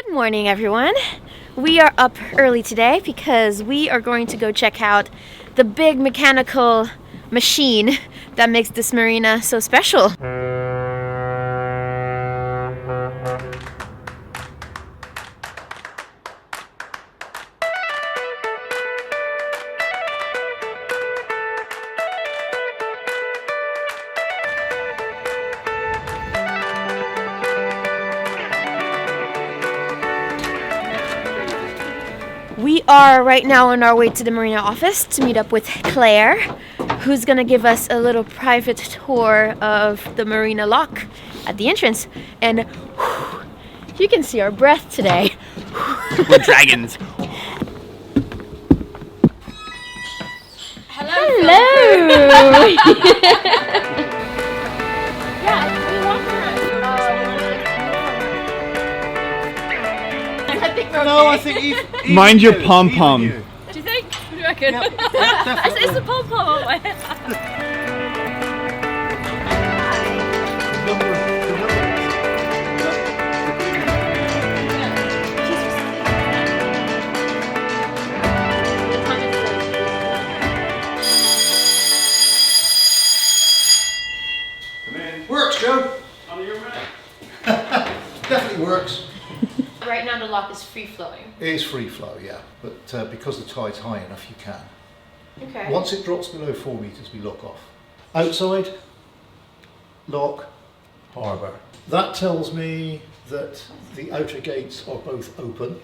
Good morning, everyone. We are up early today because we are going to go check out the big mechanical machine that makes this marina so special. We are right now on our way to the marina office to meet up with Claire, who's gonna give us a little private tour of the marina lock at the entrance. And whew, you can see our breath today. We're dragons. Hello. No, I think he's Mind your pom-pom. Do you think? What do you reckon? Yep, It's the pom-pom on my head. Works, Joe. Definitely works. Right now the lock is free flowing. It is free flow, yeah, but because the tide's high enough, you can. Okay. Once it drops below 4 meters, we lock off. Outside, lock, harbour. That tells me that the outer gates are both open.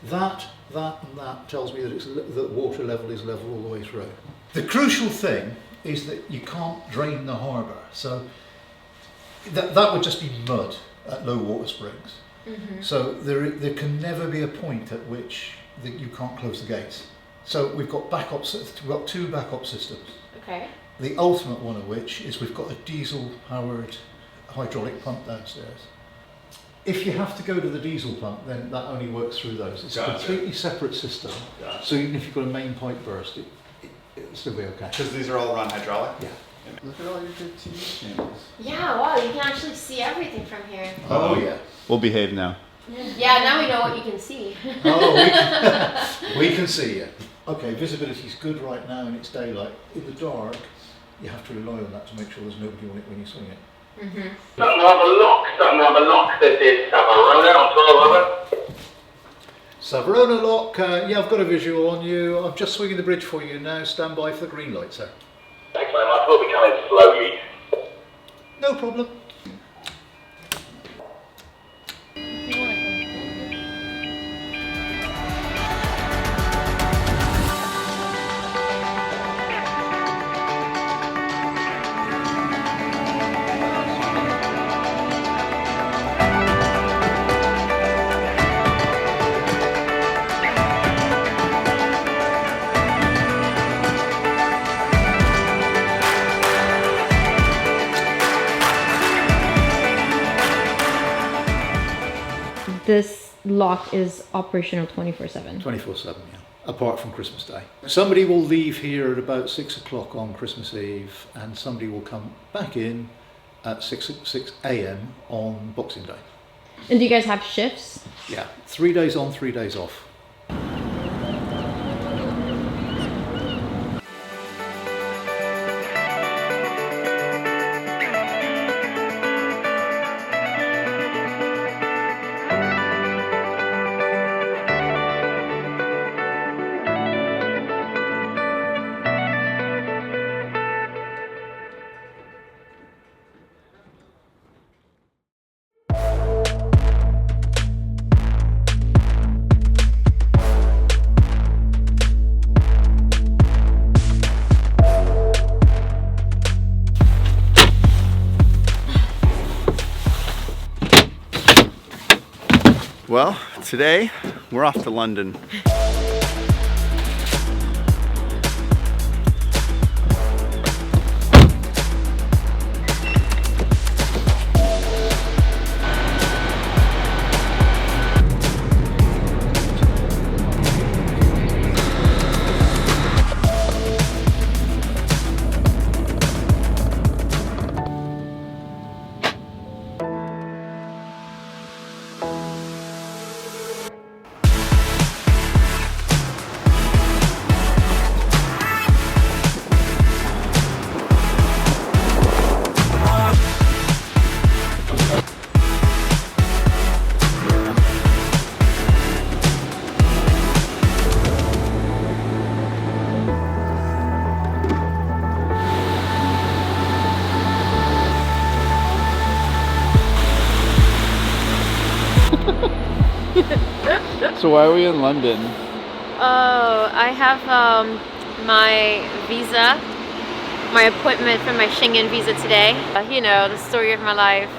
That and that tells me that that water level is level all the way through. The crucial thing is that you can't drain the harbour, so that would just be mud at low water springs. Mm-hmm. So there can never be a point at which you can't close the gates. So we've got two backup systems. Okay. The ultimate one of which is we've got a diesel-powered hydraulic pump downstairs. If you have to go to the diesel pump, then that only works through those. It's a completely separate system. So even if you've got a main pipe burst, it'll still be okay. Because these are all run hydraulic? Yeah. Look at all your good TV channels. Yeah, wow, you can actually see everything from here. Oh yeah. We'll behave now. Yeah, now we know what you can see. Oh, we can see you. Okay, visibility's good right now and it's daylight. In the dark, you have to rely on that to make sure there's nobody on it when you swing it. Mm-hmm. Something on the lock that is Savarona on 12 Savarona lock, yeah, I've got a visual on you. I'm just swinging the bridge for you now. Stand by for the green light, sir. Thanks very much, we'll be coming slowly. No problem. This lock is operational 24/7. 24/7, yeah. Apart from Christmas Day. Somebody will leave here at about 6 o'clock on Christmas Eve and somebody will come back in at 6 a.m. on Boxing Day. And do you guys have shifts? Yeah, 3 days on, 3 days off. Well, today we're off to London. So why are we in London? Oh, I have my visa, my appointment for my Schengen visa today. You know, the story of my life.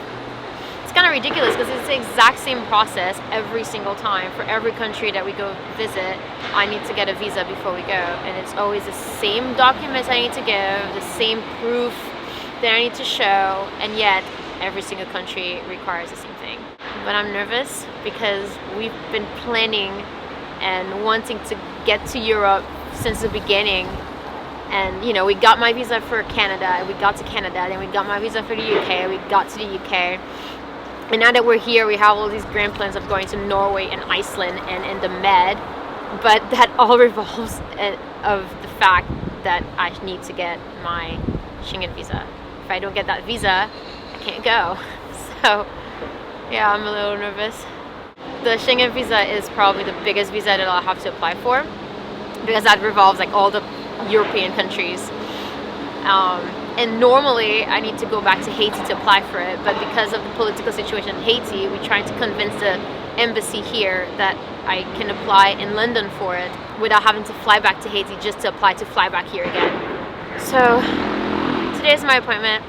It's kind of ridiculous because it's the exact same process every single time for every country that we go visit. I need to get a visa before we go, and it's always the same documents I need to give, the same proof that I need to show, and yet every single country requires the same thing. But I'm nervous because we've been planning and wanting to get to Europe since the beginning. And you know, we got my visa for Canada, and we got to Canada, then we got my visa for the UK, and we got to the UK. And now that we're here, we have all these grand plans of going to Norway and Iceland and in the Med. But that all revolves of the fact that I need to get my Schengen visa. If I don't get that visa, I can't go. So yeah, I'm a little nervous. The Schengen visa is probably the biggest visa that I'll have to apply for, because that revolves like all the European countries. And normally I need to go back to Haiti to apply for it, but because of the political situation in Haiti, we're trying to convince the embassy here that I can apply in London for it without having to fly back to Haiti just to apply to fly back here again. So today's my appointment.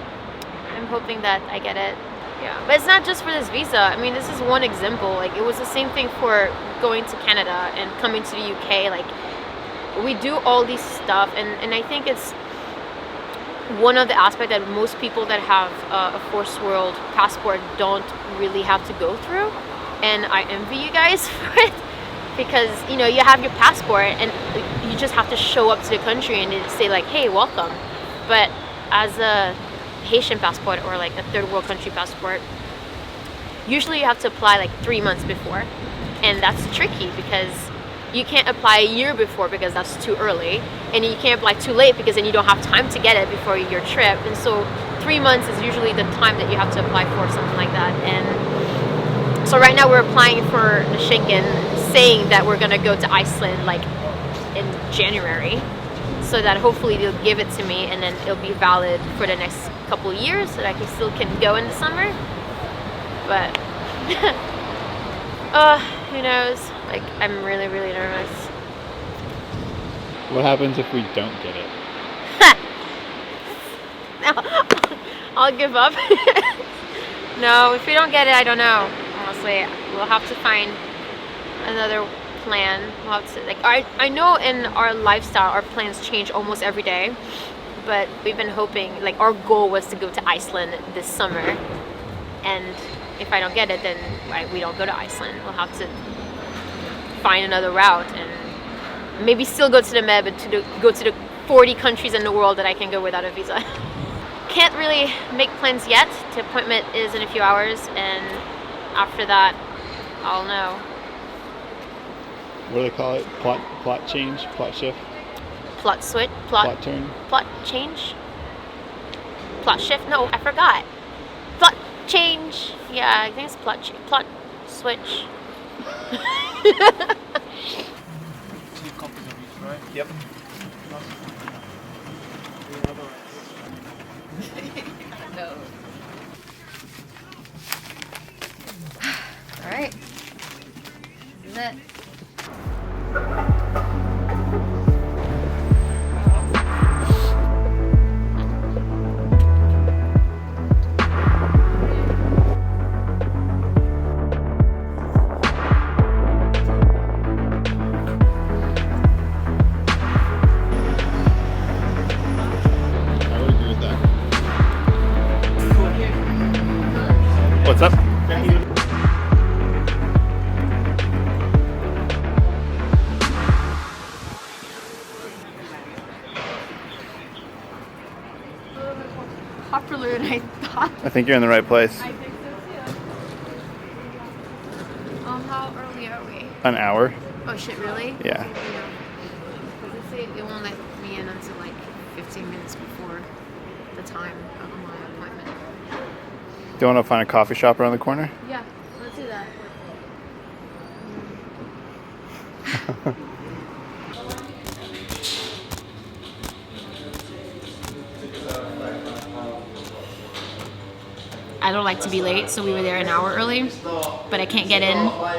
I'm hoping that I get it. Yeah, but it's not just for this visa. I mean, this is one example. Like, it was the same thing for going to Canada and coming to the UK. Like, we do all these stuff, and I think it's one of the aspects that most people that have a first world passport don't really have to go through. And I envy you guys for it, because you know, you have your passport and you just have to show up to the country and say like, hey, welcome. But as a Haitian passport or like a third world country passport, usually you have to apply like 3 months before, and that's tricky because you can't apply a year before because that's too early, and you can't apply too late because then you don't have time to get it before your trip. And so 3 months is usually the time that you have to apply for something like that. And so right now we're applying for the Schengen, saying that we're gonna go to Iceland like in January, so that hopefully they'll give it to me and then it'll be valid for the next couple of years, so that I can go in the summer. But who knows? Like, I'm really, really nervous. What happens if we don't get it? I'll give up. No, if we don't get it, I don't know. Honestly, we'll have to find another plan. We'll have to, like, I know in our lifestyle, our plans change almost every day. But we've been hoping, like, our goal was to go to Iceland this summer. And if I don't get it, then we don't go to Iceland. We'll have to find another route and maybe still go to the Med, but go to the 40 countries in the world that I can go without a visa. Can't really make plans yet. The appointment is in a few hours, and after that, I'll know. What do they call it? Plot change? Plot shift? Plot switch? Plot turn? Plot change? Plot shift? No, I forgot. Plot change. Yeah, I think it's plot switch. 2 copies of each, right? Yep. No. All right. This is it. What's up? Popular than I thought. I think you're in the right place. I think so too. How early are we? An hour? Oh shit, really? Yeah. Because they say they won't let me in until like 15 minutes before the time of my appointment. Do you want to find a coffee shop around the corner? Yeah, let's do that. I don't like to be late, so we were there an hour early, but I can't get in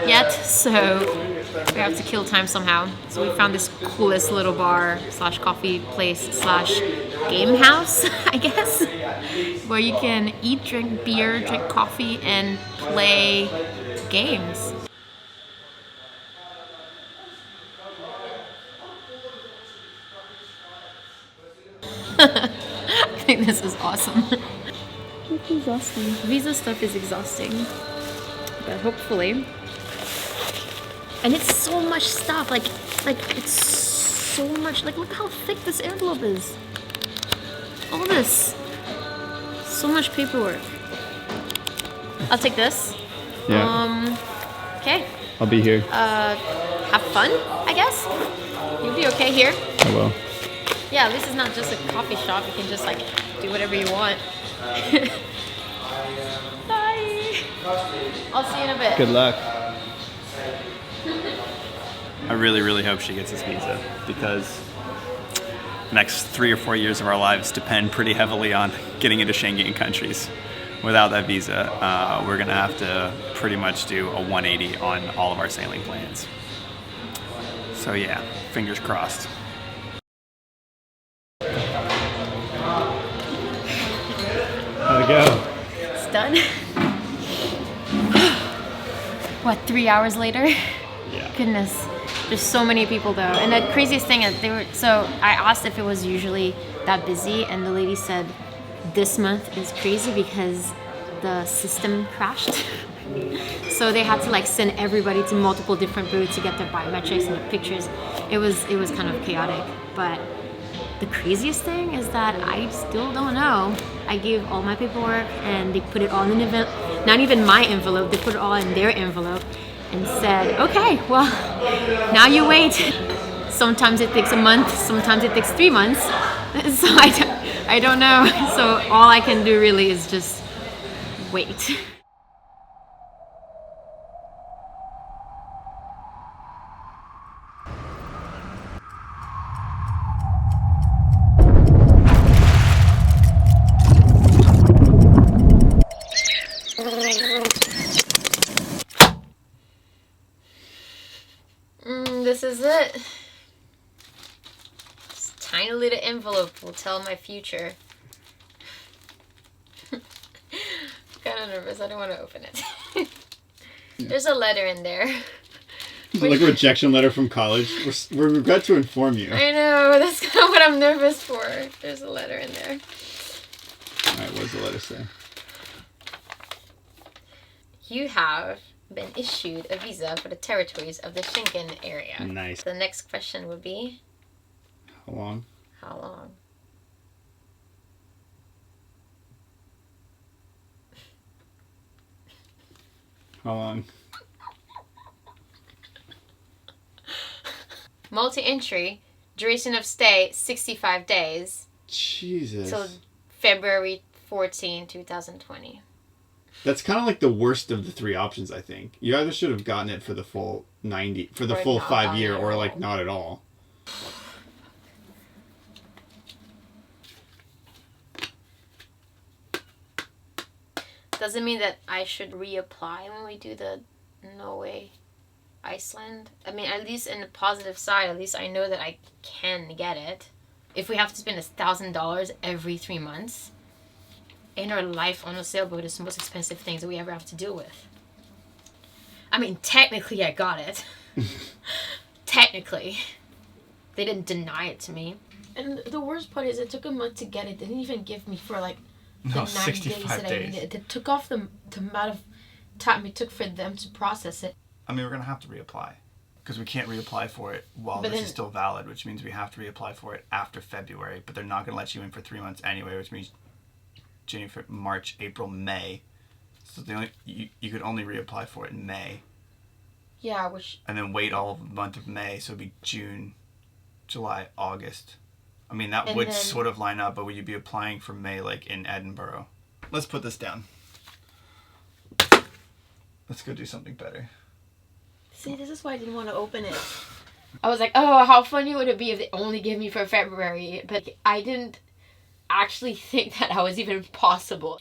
yet, so we have to kill time somehow. So we found this coolest little bar slash coffee place slash game house, I guess, where you can eat, drink beer, drink coffee, and play games. I think this is awesome. It's exhausting. Visa stuff is exhausting, but hopefully. And it's so much stuff. Like it's so much. Like, look how thick this envelope is. All this. So much paperwork. I'll take this. Yeah. Okay. I'll be here. Have fun, I guess. You'll be okay here. I will. Yeah, at least it's not just a coffee shop. You can just like do whatever you want. Bye. I'll see you in a bit. Good luck. I really, really hope she gets this visa because the next 3 or 4 years of our lives depend pretty heavily on getting into Schengen countries. Without that visa, we're going to have to pretty much do a 180 on all of our sailing plans. So yeah, fingers crossed. How'd it go? It's done. What, 3 hours later? Yeah. Goodness. There's so many people though. And the craziest thing is so I asked if it was usually that busy, and the lady said this month is crazy because the system crashed. So they had to like send everybody to multiple different booths to get their biometrics and their pictures. It was kind of chaotic, but the craziest thing is that I still don't know. I gave all my paperwork and they put it all in an envelope. Not even my envelope, they put it all in their envelope and said, okay, well, now you wait. Sometimes it takes a month, sometimes it takes 3 months. So I don't know. So all I can do really is just wait. This is it. This tiny little envelope will tell my future. I'm kind of nervous. I don't want to open it. There's a letter in there. Like a rejection letter from college. We regret to inform you. I know. That's kind of what I'm nervous for. There's a letter in there. Alright, what does the letter say? You have been issued a visa for the territories of the Schengen area. Nice. The next question would be, How long? how long? How long? Multi-entry, duration of stay 65 days Jesus. till February 14, 2020. That's kind of like the worst of the 3 options, I think. You either should have gotten it for the full 90, for the Or full not 5 gotten year, it at or all. like not at all. Doesn't mean that I should reapply when we do the Norway, Iceland. I mean, at least in the positive side, at least I know that I can get it. If we have to spend $1,000 every 3 months, in our life on a sailboat is the most expensive things that we ever have to deal with. I mean, technically I got it. Technically. They didn't deny it to me. And the worst part is it took a month to get it. They didn't even give me for like the 9 days that I needed. It took off the amount of time it took for them to process it. I mean, we're going to have to reapply because we can't reapply for it while But this then- is still valid, which means we have to reapply for it after February, but they're not going to let you in for 3 months anyway, which means January, March, April, May. So you could only reapply for it in May. Yeah, which... And then wait all of the month of May, so it'd be June, July, August. I mean, that And would then- sort of line up, but would you be applying for May, like, in Edinburgh? Let's put this down. Let's go do something better. See, this is why I didn't want to open it. I was like, oh, how funny would it be if they only gave me for February? But I didn't actually think that was even possible.